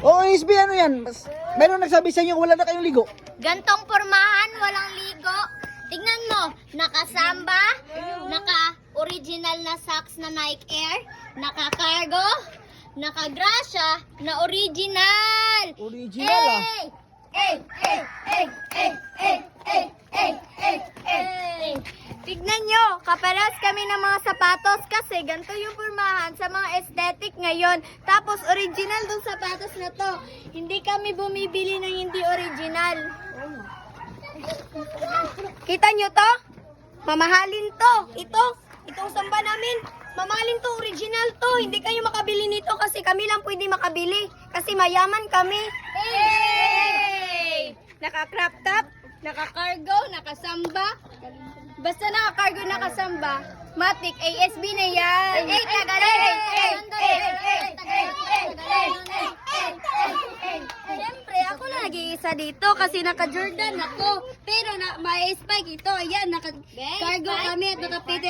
Oh, SB, ano yan? Meron nagsabi sa inyo wala na kayong ligo. Gantong pormahan, walang ligo. Tignan mo, naka-samba, naka-original na socks na Nike Air, naka-cargo, naka-grasya na original. Original ah. Tignan nyo, kaparas kami ng mga sapatos kasi ganito yung pormahan sa mga aesthetic ngayon. Tapos original dong sapatos na to. Hindi kami bumibili ng hindi original. Kita nyo to? Mamahalin to. Itong samba namin. Mamahalin to, original to. Hindi kayo makabili nito kasi kami lang pwede makabili. Kasi mayaman kami. Hey! Naka-crop top, naka-cargo, naka-samba. Basta naka-cargo, naka-samba. Matic, ASB na yan. Siyempre, ako na nag-iisa dito kasi naka-Jordan ako. Pero may spike ito. Ayan, naka-cargo kami at naka-piti.